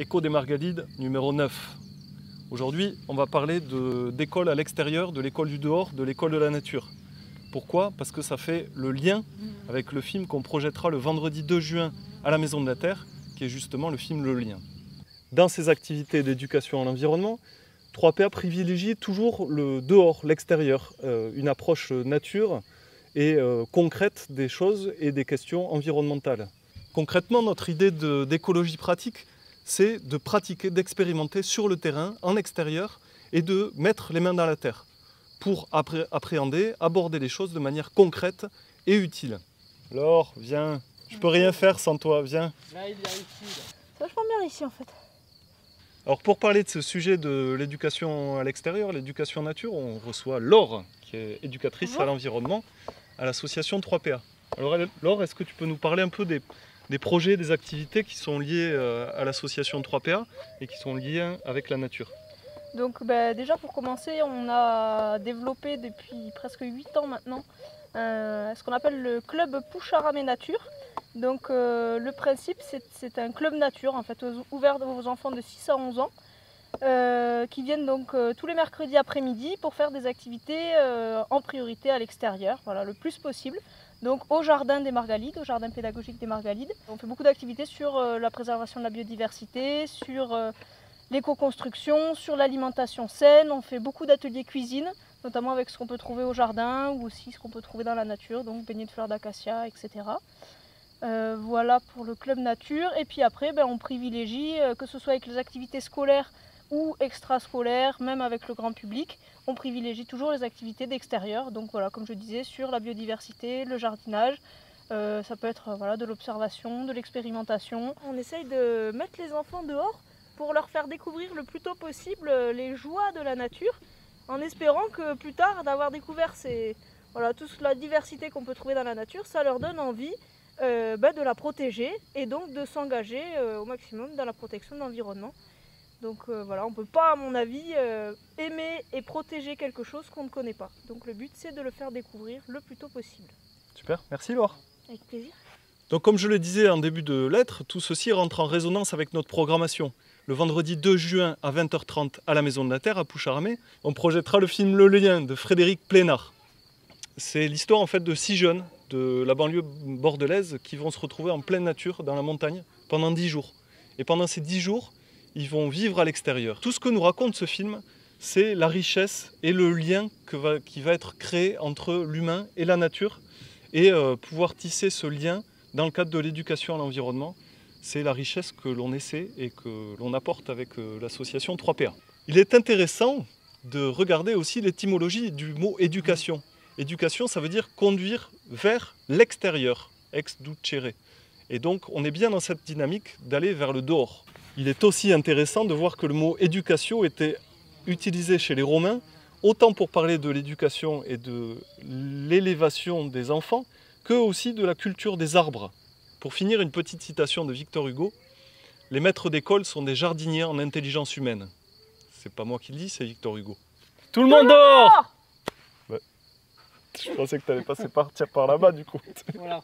Écho des Margalides, numéro 9. Aujourd'hui, on va parler d'école à l'extérieur, de l'école du dehors, de l'école de la nature. Pourquoi? Parce que ça fait le lien avec le film qu'on projettera le vendredi 2 juin à la Maison de la Terre, qui est justement le film Le Lien. Dans ces activités d'éducation à l'environnement, 3PA privilégie toujours le dehors, l'extérieur, une approche nature et concrète des choses et des questions environnementales. Concrètement, notre idée d'écologie pratique, c'est de pratiquer, d'expérimenter sur le terrain, en extérieur, et de mettre les mains dans la terre pour appréhender, aborder les choses de manière concrète et utile. Laure, viens, je peux rien faire sans toi, viens. Là, il vient ici. C'est vachement bien ici en fait. Alors pour parler de ce sujet de l'éducation à l'extérieur, l'éducation nature, on reçoit Laure, qui est éducatrice à l'environnement à l'association 3PA. Alors Laure, est-ce que tu peux nous parler un peu des projets, des activités qui sont liées à l'association 3PA et qui sont liées avec la nature? Donc déjà pour commencer, on a développé depuis presque 8 ans maintenant ce qu'on appelle le club Poucharamé Nature. Donc le principe c'est un club nature en fait, ouvert aux enfants de 6 à 11 ans qui viennent donc tous les mercredis après-midi pour faire des activités en priorité à l'extérieur, voilà, le plus possible. Donc au jardin des Margalides, au jardin pédagogique des Margalides. On fait beaucoup d'activités sur la préservation de la biodiversité, sur l'éco-construction, sur l'alimentation saine. On fait beaucoup d'ateliers cuisine, notamment avec ce qu'on peut trouver au jardin ou aussi ce qu'on peut trouver dans la nature, donc beignets de fleurs d'acacia, etc. Voilà pour le club nature. Et puis après, on privilégie, que ce soit avec les activités scolaires ou extrascolaires, même avec le grand public, on privilégie toujours les activités d'extérieur. Donc voilà, comme je disais, sur la biodiversité, le jardinage, ça peut être de l'observation, de l'expérimentation. On essaye de mettre les enfants dehors pour leur faire découvrir le plus tôt possible les joies de la nature, en espérant que plus tard, d'avoir découvert toute la diversité qu'on peut trouver dans la nature, ça leur donne envie de la protéger et donc de s'engager au maximum dans la protection de l'environnement. Donc on ne peut pas, à mon avis, aimer et protéger quelque chose qu'on ne connaît pas. Donc le but, c'est de le faire découvrir le plus tôt possible. Super, merci Laure. Avec plaisir. Donc comme je le disais en début de lettre, tout ceci rentre en résonance avec notre programmation. Le vendredi 2 juin à 20h30 à la Maison de la Terre, à Poucharamé, on projettera le film Le Lien de Frédéric Plénard. C'est l'histoire en fait de 6 jeunes de la banlieue bordelaise qui vont se retrouver en pleine nature, dans la montagne, pendant 10 jours. Et pendant ces 10 jours, ils vont vivre à l'extérieur. Tout ce que nous raconte ce film, c'est la richesse et le lien qui va être créé entre l'humain et la nature, et pouvoir tisser ce lien dans le cadre de l'éducation à l'environnement. C'est la richesse que l'on essaie et que l'on apporte avec l'association 3PA. Il est intéressant de regarder aussi l'étymologie du mot éducation. Éducation, ça veut dire conduire vers l'extérieur, ex ducere. Et donc, on est bien dans cette dynamique d'aller vers le dehors. Il est aussi intéressant de voir que le mot éducation était utilisé chez les Romains, autant pour parler de l'éducation et de l'élévation des enfants, que aussi de la culture des arbres. Pour finir, une petite citation de Victor Hugo. Les maîtres d'école sont des jardiniers en intelligence humaine. C'est pas moi qui le dis, c'est Victor Hugo. Tout le monde dehors! Je pensais que tu allais partir par là-bas du coup. Voilà,